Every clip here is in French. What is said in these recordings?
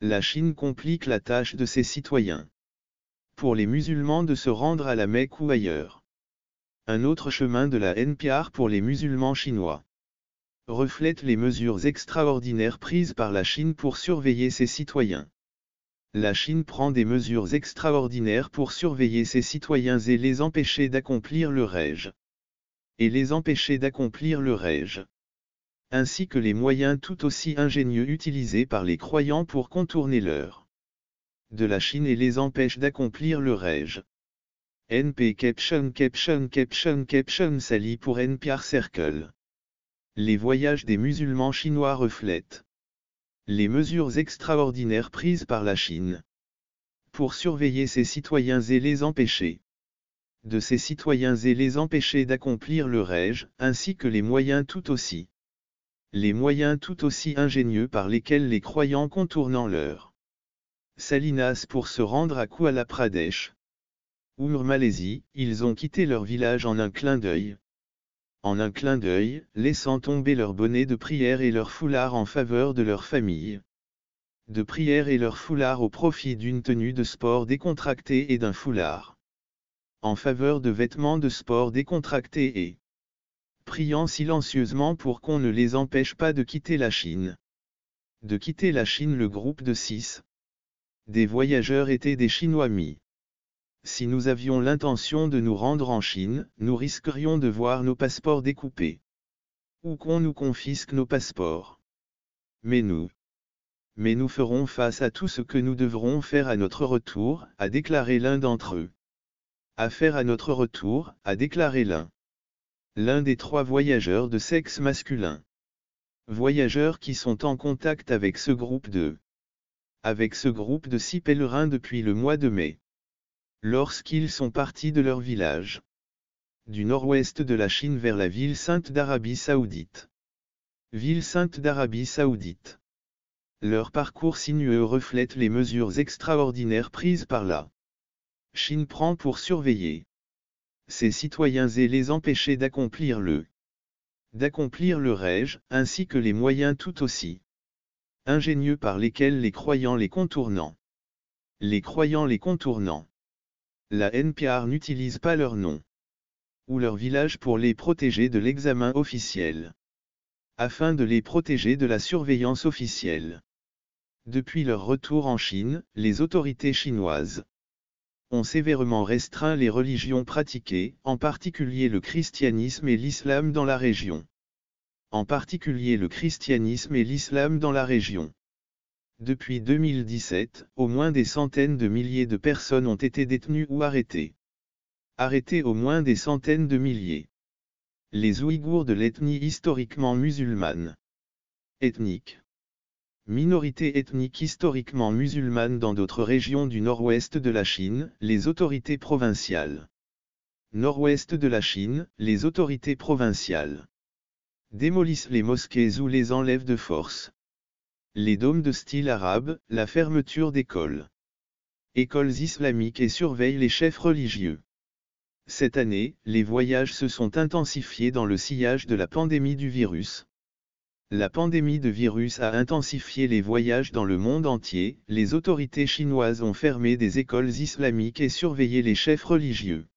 La Chine complique la tâche de ses citoyens. Pour les musulmans de se rendre à la Mecque ou ailleurs. Un autre chemin de la NPR pour les musulmans chinois. Reflète les mesures extraordinaires prises par la Chine pour surveiller ses citoyens. La Chine prend des mesures extraordinaires pour surveiller ses citoyens et les empêcher d'accomplir le Hajj. Ainsi que les moyens tout aussi ingénieux utilisés par les croyants pour contourner l'heure de la Chine et les empêche d'accomplir le Hajj. NP caption Sally pour NPR Circle. Les voyages des musulmans chinois reflètent les mesures extraordinaires prises par la Chine pour surveiller ses citoyens et les empêcher d'accomplir le Hajj, ainsi que les moyens tout aussi ingénieux par lesquels les croyants contournant leur Salinas pour se rendre à Kuala Pradesh ou Malaisie, ils ont quitté leur village en un clin d'œil, laissant tomber leur bonnet de prière et leur foulard en faveur de leur famille. De prière et leur foulard au profit d'une tenue de sport décontractée et d'un foulard. En faveur de vêtements de sport décontractés et priant silencieusement pour qu'on ne les empêche pas de quitter la Chine. Le groupe de 6 des voyageurs étaient des Chinois mis. Si nous avions l'intention de nous rendre en Chine, nous risquerions de voir nos passeports découpés. Ou qu'on nous confisque nos passeports. Mais nous ferons face à tout ce que nous devrons faire à notre retour, a déclaré l'un d'entre eux. À faire à notre retour, a déclaré l'un des 3 voyageurs de sexe masculin. Voyageurs qui sont en contact avec ce groupe de 6 pèlerins depuis le mois de mai. Lorsqu'ils sont partis de leur village du nord-ouest de la Chine vers la ville sainte d'Arabie Saoudite. Leur parcours sinueux reflète les mesures extraordinaires prises par la Chine prend pour surveiller ses citoyens et les empêcher d'accomplir le Hajj, ainsi que les moyens tout aussi ingénieux par lesquels les croyants les contournant. La NPR n'utilise pas leur nom ou leur village pour les protéger de l'examen officiel, afin de les protéger de la surveillance officielle. Depuis leur retour en Chine, les autorités chinoises ont sévèrement restreint les religions pratiquées, en particulier le christianisme et l'islam dans la région. Depuis 2017, au moins des centaines de milliers de personnes ont été détenues ou arrêtées. Au moins des centaines de milliers. Les Ouïghours de l'ethnie historiquement musulmane. Minorité ethnique historiquement musulmane dans d'autres régions du nord-ouest de la Chine, les autorités provinciales. Démolissent les mosquées ou les enlèvent de force. Les dômes de style arabe, la fermeture d'écoles islamiques et surveillent les chefs religieux. Cette année, les voyages se sont intensifiés dans le sillage de la pandémie du virus. La pandémie de virus a intensifié les voyages dans le monde entier, les autorités chinoises ont fermé des écoles islamiques et surveillé les chefs religieux.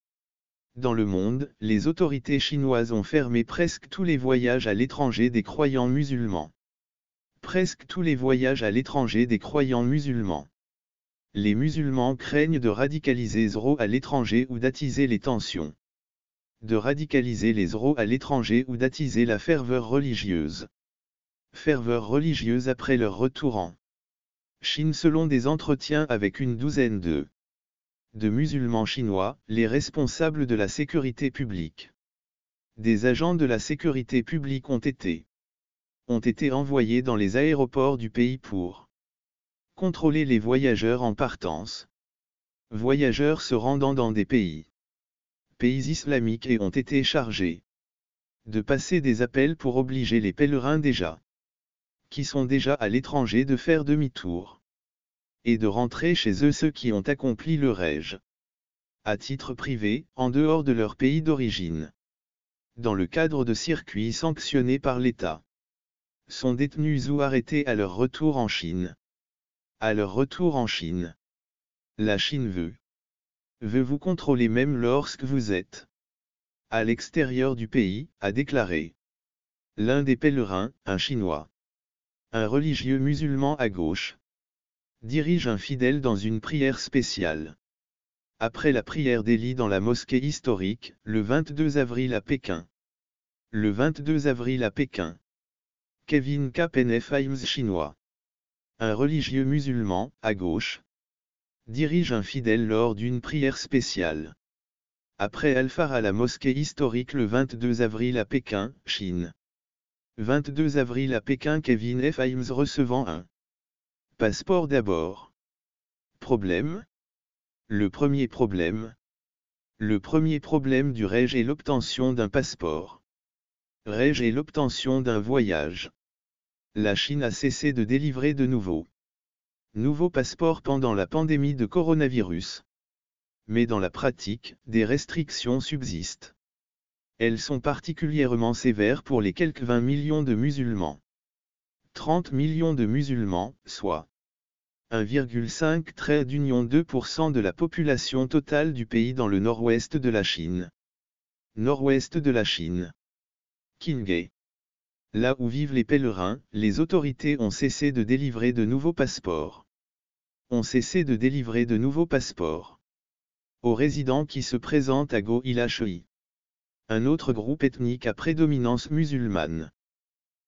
Dans le monde, les autorités chinoises ont fermé presque tous les voyages à l'étranger des croyants musulmans. Les musulmans craignent de radicaliser à l'étranger ou d'attiser les tensions. Ou d'attiser la ferveur religieuse. Après leur retour en Chine selon des entretiens avec une douzaine de musulmans chinois, les responsables de la sécurité publique. Des agents de la sécurité publique ont été envoyés dans les aéroports du pays pour contrôler les voyageurs en partance. Voyageurs se rendant dans des pays islamiques et ont été chargés de passer des appels pour obliger les pèlerins qui sont déjà à l'étranger de faire demi-tour et de rentrer chez eux ceux qui ont accompli le Hajj à titre privé, en dehors de leur pays d'origine. Dans le cadre de circuits sanctionnés par l'État, sont détenus ou arrêtés à leur retour en Chine. À leur retour en Chine. La Chine veut vous contrôler même lorsque vous êtes à l'extérieur du pays, a déclaré l'un des pèlerins, un Chinois. Un religieux musulman à gauche dirige un fidèle dans une prière spéciale. Après la prière d'Élie dans la mosquée historique, le 22 avril à Pékin. Le 22 avril à Pékin. Kevin Kpenf Himes chinois. Un religieux musulman, à gauche, dirige un fidèle lors d'une prière spéciale. Après Al-Far à la mosquée historique le 22 avril à Pékin, Chine. 22 avril à Pékin Kevin F. Himes recevant un passeport d'abord. Problème? Le premier problème. Le premier problème du REG est l'obtention d'un passeport. REG est l'obtention d'un voyage. La Chine a cessé de délivrer de nouveaux passeports pendant la pandémie de coronavirus. Mais dans la pratique, des restrictions subsistent. Elles sont particulièrement sévères pour les quelques 20 millions de musulmans. 30 millions de musulmans, soit 1,5% de la population totale du pays dans le nord-ouest de la Chine. Nord-ouest de la Chine. Qinghai. Là où vivent les pèlerins, les autorités ont cessé de délivrer de nouveaux passeports. Aux résidents qui se présentent à Go-il-Shui. Un autre groupe ethnique à prédominance musulmane.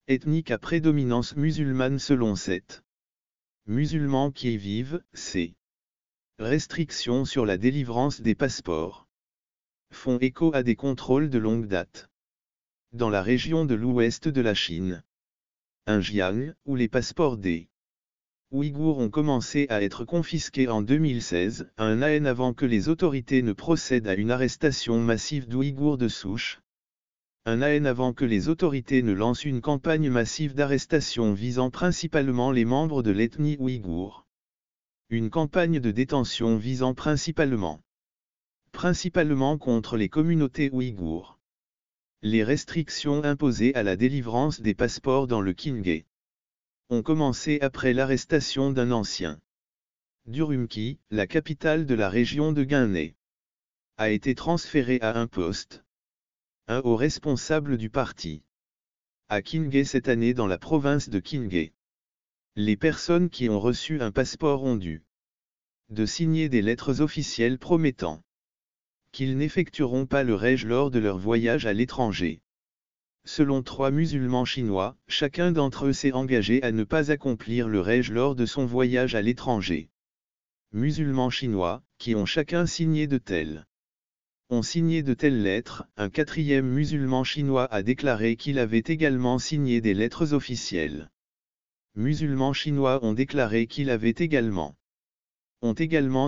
Ethnique à prédominance musulmane selon cette musulmans qui y vivent, ces restrictions sur la délivrance des passeports font écho à des contrôles de longue date. Dans la région de l'ouest de la Chine, Xinjiang, où les passeports des Ouïghours ont commencé à être confisqués en 2016, un an avant que les autorités ne procèdent à une arrestation massive d'Ouïghours de souche. Un an avant que les autorités ne lancent une campagne massive d'arrestation visant principalement les membres de l'ethnie ouïghour. Une campagne de détention visant principalement contre les communautés ouïghours. Les restrictions imposées à la délivrance des passeports dans le Qinghai ont commencé après l'arrestation d'un ancien d'Urumqi, la capitale de la région de Guinée. A été transféré à un poste. Un haut responsable du parti. À Qinghai cette année dans la province de Qinghai. Les personnes qui ont reçu un passeport ont dû de signer des lettres officielles promettant qu'ils n'effectueront pas le REG lors de leur voyage à l'étranger. Selon 3 musulmans chinois, chacun d'entre eux s'est engagé à ne pas accomplir le REG lors de son voyage à l'étranger. Musulmans chinois, qui ont chacun signé de telles lettres, un 4e musulman chinois a déclaré qu'il avait également signé des lettres officielles. Musulmans chinois ont déclaré qu'ils avaient également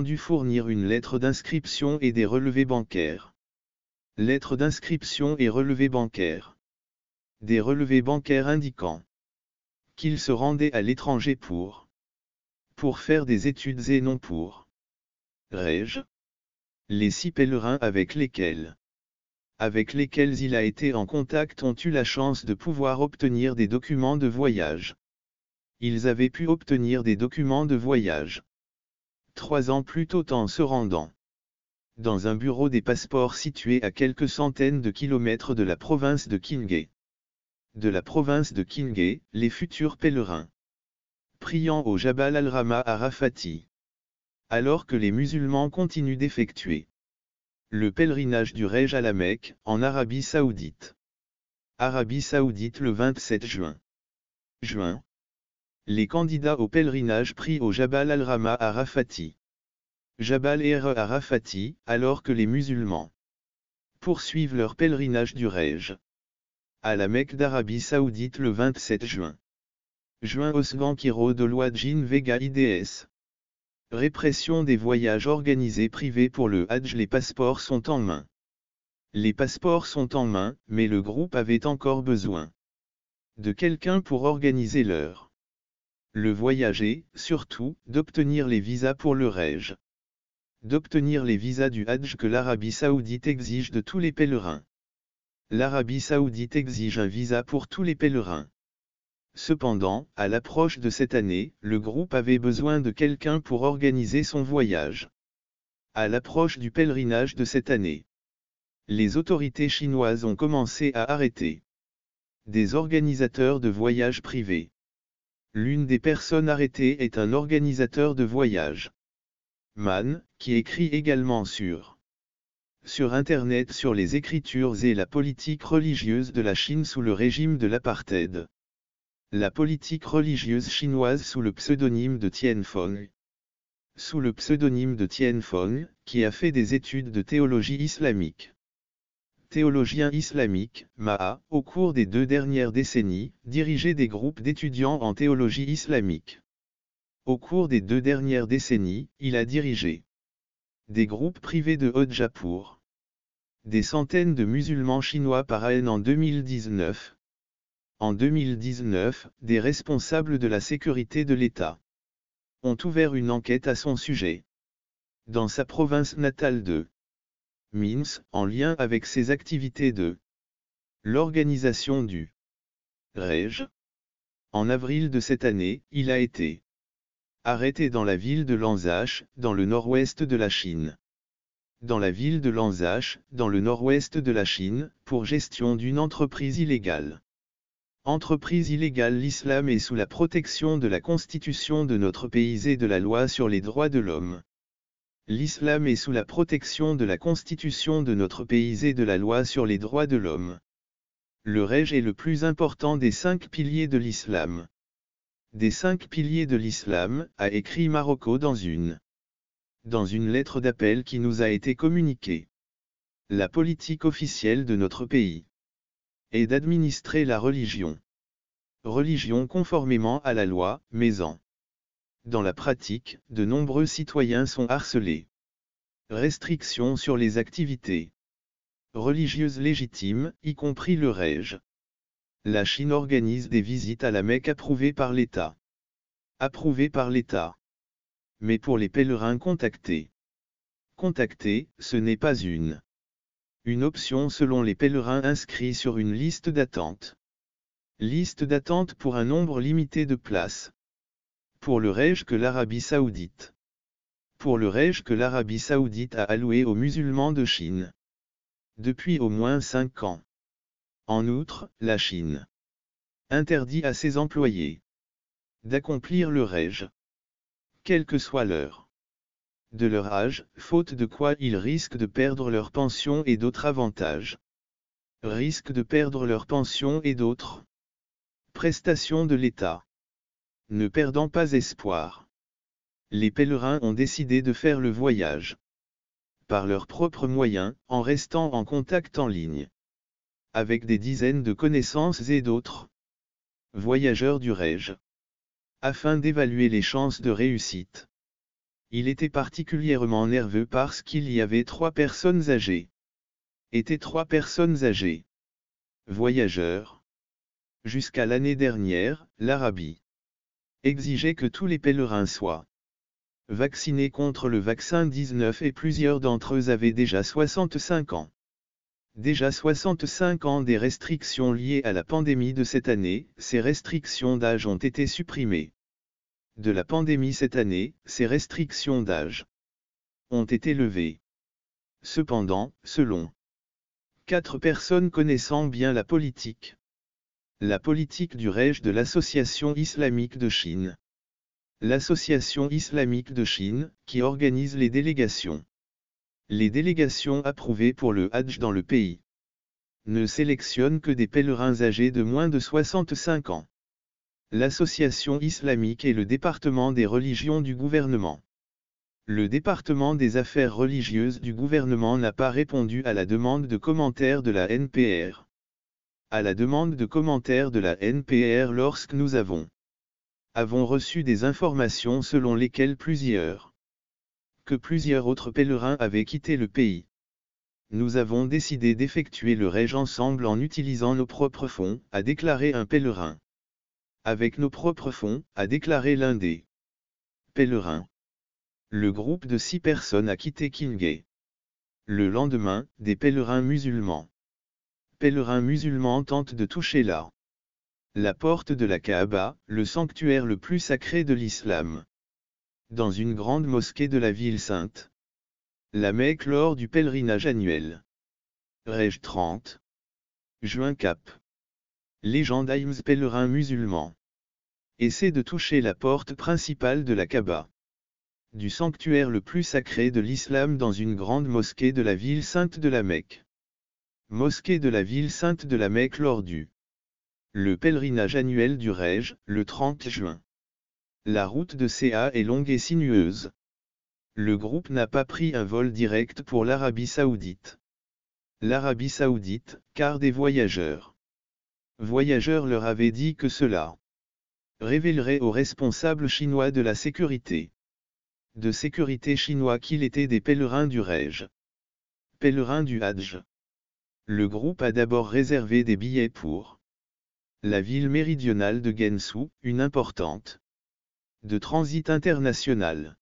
dû fournir une lettre d'inscription et des relevés bancaires. Lettre d'inscription et relevés bancaires. Des relevés bancaires indiquant qu'ils se rendaient à l'étranger pour faire des études et non pour REG. Les 6 pèlerins avec lesquels il a été en contact ont eu la chance de pouvoir obtenir des documents de voyage. Ils avaient pu obtenir des documents de voyage 3 ans plus tôt en se rendant dans un bureau des passeports situé à quelques centaines de kilomètres de la province de Qinghai. Les futurs pèlerins priant au Jabal al-Rahma à Rafati. Alors que les musulmans continuent d'effectuer le pèlerinage du REG à la Mecque, en Arabie Saoudite. Arabie Saoudite le 27 juin. Les candidats au pèlerinage prient au Jabal al-Rahma à Rafati. Jabal à Rafati, alors que les musulmans poursuivent leur pèlerinage du REG à la Mecque d'Arabie Saoudite le 27 juin. Osgan Kiro de Louadjine Vega IDS. Répression des voyages organisés privés pour le Hajj. Les passeports sont en main. Mais le groupe avait encore besoin de quelqu'un pour organiser le voyage et, surtout, d'obtenir les visas pour le REG. D'obtenir les visas du Hajj que l'Arabie Saoudite exige de tous les pèlerins. L'Arabie Saoudite exige un visa pour tous les pèlerins. Cependant, à l'approche de cette année, le groupe avait besoin de quelqu'un pour organiser son voyage. À l'approche du pèlerinage de cette année, les autorités chinoises ont commencé à arrêter des organisateurs de voyages privés. L'une des personnes arrêtées est un organisateur de voyage, Man, qui écrit également sur Internet sur les écritures et la politique religieuse de la Chine sous le régime de l'apartheid. La politique religieuse chinoise sous le pseudonyme de Tianfeng. Sous le pseudonyme de Tianfeng, qui a fait des études de théologie islamique. Théologien islamique, Ma, au cours des 2 dernières décennies, dirigé des groupes d'étudiants en théologie islamique. Au cours des 2 dernières décennies, il a dirigé des groupes privés de Hodja pour des centaines de musulmans chinois par an en 2019. En 2019, des responsables de la sécurité de l'État ont ouvert une enquête à son sujet. Dans sa province natale de Minsk, en lien avec ses activités de l'organisation du Rej. En avril de cette année, il a été arrêté dans la ville de Lanzhou, dans le nord-ouest de la Chine. Dans la ville de Lanzhou, dans le nord-ouest de la Chine, pour gestion d'une entreprise illégale. Entreprise illégale. L'islam est sous la protection de la Constitution de notre pays et de la loi sur les droits de l'homme. L'islam est sous la protection de la Constitution de notre pays et de la loi sur les droits de l'homme. Le Rej est le plus important des 5 piliers de l'islam. Des 5 piliers de l'islam, a écrit Marocco dans une lettre d'appel qui nous a été communiquée. La politique officielle de notre pays est d'administrer la religion. Religion conformément à la loi, mais dans la pratique, de nombreux citoyens sont harcelés. Restrictions sur les activités religieuses légitimes, y compris le Rej. La Chine organise des visites à la Mecque approuvées par l'État. Approuvées par l'État. Mais pour les pèlerins contactés. Contacter, ce n'est pas une option selon les pèlerins inscrits sur une liste d'attente. Liste d'attente pour un nombre limité de places. Pour le Rej que l'Arabie Saoudite. Pour le Rej que l'Arabie Saoudite a alloué aux musulmans de Chine. Depuis au moins 5 ans. En outre, la Chine interdit à ses employés d'accomplir le Rej, quel que soit l'heure de leur âge, faute de quoi ils risquent de perdre leur pension et d'autres avantages. Risquent de perdre leur pension et d'autres prestations de l'État. Ne perdant pas espoir. Les pèlerins ont décidé de faire le voyage par leurs propres moyens, en restant en contact en ligne avec des dizaines de connaissances et d'autres voyageurs du Rej, afin d'évaluer les chances de réussite. Il était particulièrement nerveux parce qu'il y avait 3 personnes âgées. Étaient 3 personnes âgées. Voyageurs. Jusqu'à l'année dernière, l'Arabie exigeait que tous les pèlerins soient vaccinés contre le vaccin 19 et plusieurs d'entre eux avaient déjà 65 ans. Déjà 65 ans. Des restrictions liées à la pandémie de cette année, ces restrictions d'âge ont été supprimées. De la pandémie cette année, ces restrictions d'âge ont été levées. Cependant, selon 4 personnes connaissant bien la politique du Rej de l'Association islamique de Chine. L'Association islamique de Chine, qui organise les délégations. Les délégations approuvées pour le Hadj dans le pays ne sélectionnent que des pèlerins âgés de moins de 65 ans. L'Association islamique et le département des religions du gouvernement. Le département des affaires religieuses du gouvernement n'a pas répondu à la demande de commentaire de la NPR. À la demande de commentaire de la NPR lorsque nous avons reçu des informations selon lesquelles plusieurs autres pèlerins avaient quitté le pays. Nous avons décidé d'effectuer le Rej ensemble en utilisant nos propres fonds, a déclaré un pèlerin. Avec nos propres fonds, a déclaré l'un des pèlerins. Le groupe de 6 personnes a quitté Qinghe. Le lendemain, des pèlerins musulmans tentent de toucher la La porte de la Kaaba, le sanctuaire le plus sacré de l'islam. Dans une grande mosquée de la ville sainte. La Mecque lors du pèlerinage annuel. Reg 30. Juin Cap. Légende Aims pèlerins musulmans. Essaie de toucher la porte principale de la Kaaba. Du sanctuaire le plus sacré de l'islam dans une grande mosquée de la ville sainte de la Mecque. Mosquée de la ville sainte de la Mecque lors du le pèlerinage annuel du Reg, le 30 juin. La route de Ca est longue et sinueuse. Le groupe n'a pas pris un vol direct pour l'Arabie Saoudite. L'Arabie Saoudite, car des voyageurs. Voyageurs leur avaient dit que cela révélerait aux responsables chinois de la sécurité. De sécurité chinois qu'il était des pèlerins du Reg. Pèlerins du Hadj. Le groupe a d'abord réservé des billets pour la ville méridionale de Guangzhou, une importante de transit international.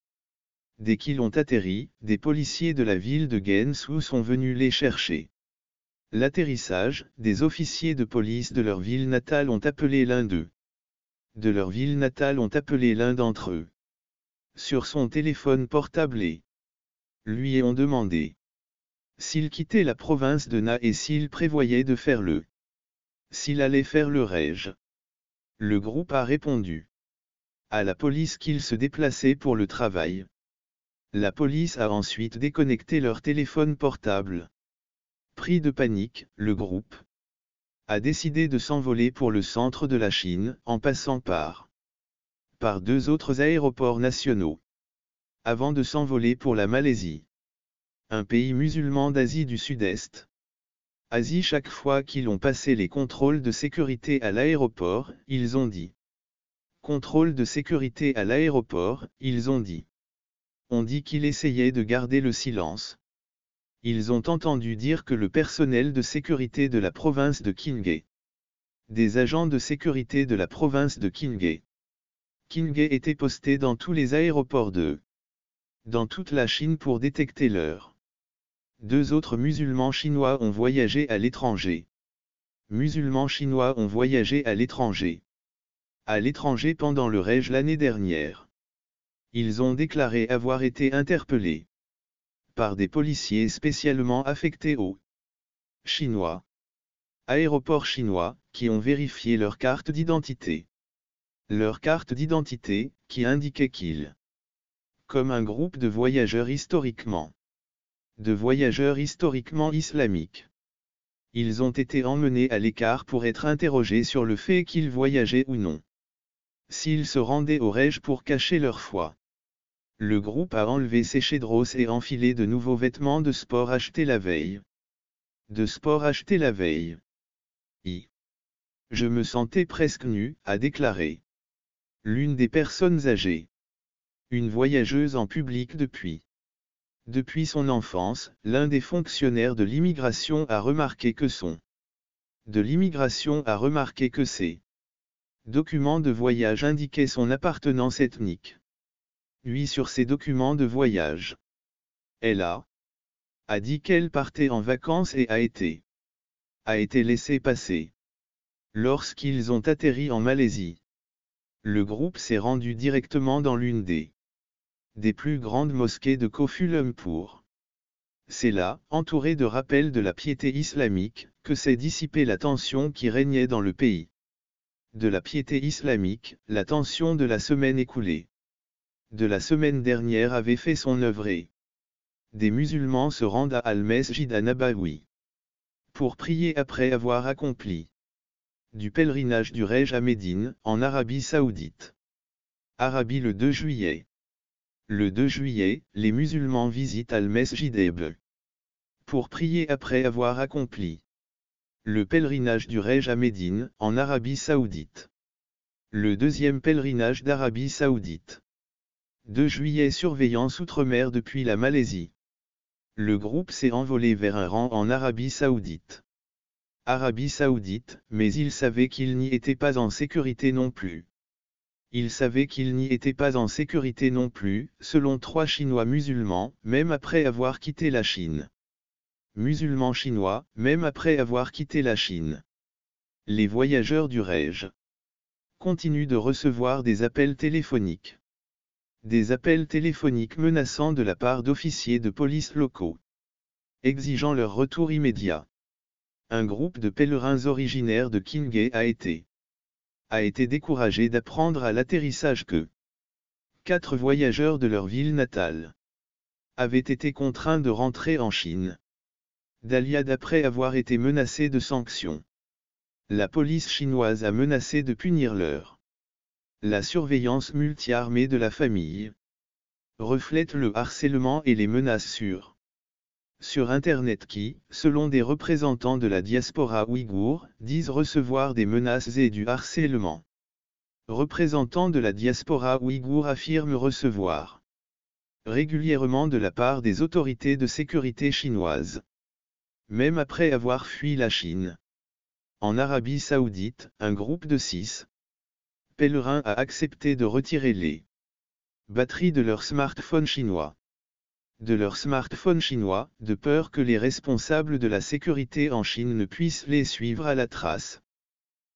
Dès qu'ils ont atterri, des policiers de la ville de Guangzhou sont venus les chercher. L'atterrissage, des officiers de police de leur ville natale ont appelé l'un d'eux. De leur ville natale ont appelé l'un d'entre eux. Sur son téléphone portable et lui ont demandé s'il quittait la province de Na et s'il prévoyait de faire s'il allait faire le Reg. Le groupe a répondu à la police qu'il se déplaçait pour le travail. La police a ensuite déconnecté leur téléphone portable. Pris de panique, le groupe a décidé de s'envoler pour le centre de la Chine, en passant par deux autres aéroports nationaux. Avant de s'envoler pour la Malaisie. Un pays musulman d'Asie du Sud-Est. Asie. Chaque fois qu'ils ont passé les contrôles de sécurité à l'aéroport, ils ont dit. Contrôle de sécurité à l'aéroport, ils ont dit. On dit qu'il essayait de garder le silence. Ils ont entendu dire que le personnel de sécurité de la province de Qinghai. Des agents de sécurité de la province de Qinghai. Qinghai étaient postés dans tous les aéroports dans toute la Chine pour détecter l'heure. Deux autres musulmans chinois ont voyagé à l'étranger. Musulmans chinois ont voyagé à l'étranger. À l'étranger pendant le Reg l'année dernière. Ils ont déclaré avoir été interpellés par des policiers spécialement affectés aux Chinois. Aéroports chinois, qui ont vérifié leur carte d'identité. Leur carte d'identité, qui indiquait qu'ils comme un groupe de voyageurs historiquement islamiques. Ils ont été emmenés à l'écart pour être interrogés sur le fait qu'ils voyageaient ou non. S'ils se rendaient au Reg pour cacher leur foi. Le groupe a enlevé ses chedros et enfilé de nouveaux vêtements de sport achetés la veille. Je me sentais presque nu, a déclaré l'une des personnes âgées. Une voyageuse en public depuis son enfance, l'un des fonctionnaires de l'immigration a remarqué que ses documents de voyage indiquaient son appartenance ethnique. Lui sur ses documents de voyage. Elle a dit qu'elle partait en vacances et a été laissée passer. Lorsqu'ils ont atterri en Malaisie, le groupe s'est rendu directement dans l'une des plus grandes mosquées de Kuala Lumpur. C'est là, entouré de rappels de la piété islamique, que s'est dissipée la tension qui régnait dans le pays. De la piété islamique, la tension de la semaine écoulée. De la semaine dernière avait fait son œuvre et des musulmans se rendent à Al-Mesjid an-Nabawi pour prier après avoir accompli du pèlerinage du Reg à Médine, en Arabie Saoudite. Arabie le 2 juillet. Le 2 juillet, les musulmans visitent Al-Mesjid pour prier après avoir accompli le pèlerinage du Reg à Médine, en Arabie Saoudite. Le deuxième pèlerinage d'Arabie Saoudite. 2 juillet, surveillance outre-mer depuis la Malaisie. Le groupe s'est envolé vers un rang en Arabie Saoudite. Mais il savait qu'il n'y était pas en sécurité non plus. Selon 3 Chinois musulmans, même après avoir quitté la Chine. Musulmans chinois, même après avoir quitté la Chine. Les voyageurs du Reg. continuent de recevoir des appels téléphoniques. Des appels téléphoniques menaçants de la part d'officiers de police locaux, exigeant leur retour immédiat. Un groupe de pèlerins originaires de Kingay a été découragé d'apprendre à l'atterrissage que 4 voyageurs de leur ville natale avaient été contraints de rentrer en Chine d'Aliad après avoir été menacés de sanctions. La police chinoise a menacé de punir la surveillance multi-armée de la famille reflète le harcèlement et les menaces sur Internet qui, selon des représentants de la diaspora ouïghour, disent recevoir des menaces et du harcèlement. Représentants de la diaspora ouïghour affirment recevoir régulièrement de la part des autorités de sécurité chinoises, même après avoir fui la Chine. En Arabie Saoudite, un groupe de 6 pèlerins a accepté de retirer les batteries de leur smartphone chinois. De peur que les responsables de la sécurité en Chine ne puissent les suivre à la trace.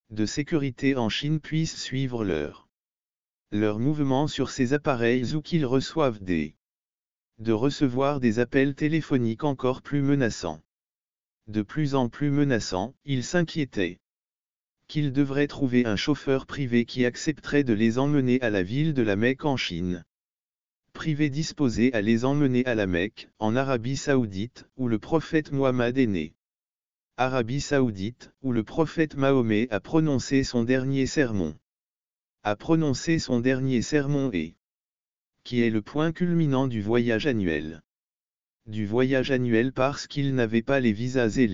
De sécurité en Chine puissent suivre leurs mouvements sur ces appareils ou qu'ils reçoivent de recevoir des appels téléphoniques encore plus menaçants. De plus en plus menaçants, ils s'inquiétaient qu'ils devraient trouver un chauffeur privé qui accepterait de les emmener à la ville de la Mecque en Chine. Privé disposé à les emmener à la Mecque, en Arabie Saoudite, où le prophète Mohammed est né. Arabie Saoudite, où le prophète Mahomet a prononcé son dernier sermon. Et qui est le point culminant du voyage annuel. Parce qu'il n'avait pas les visas et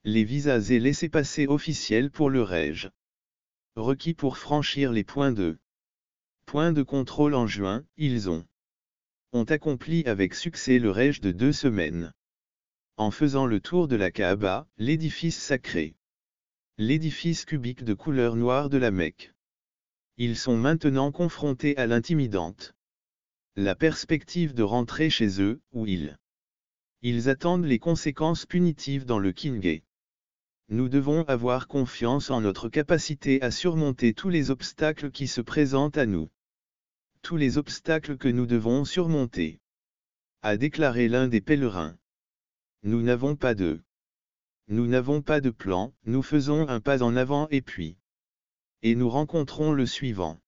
les visas et laissez-passer officiels pour le Hajj. Requis pour franchir les points de contrôle en juin, ils ont accompli avec succès le Hajj de 2 semaines. En faisant le tour de la Kaaba, l'édifice sacré. L'édifice cubique de couleur noire de la Mecque. Ils sont maintenant confrontés à l'intimidante la perspective de rentrer chez eux, où ils attendent les conséquences punitives dans le Kingay. Nous devons avoir confiance en notre capacité à surmonter tous les obstacles qui se présentent à nous. Tous les obstacles que nous devons surmonter, a déclaré l'un des pèlerins. Nous n'avons pas de plan, nous faisons un pas en avant et nous rencontrons le suivant.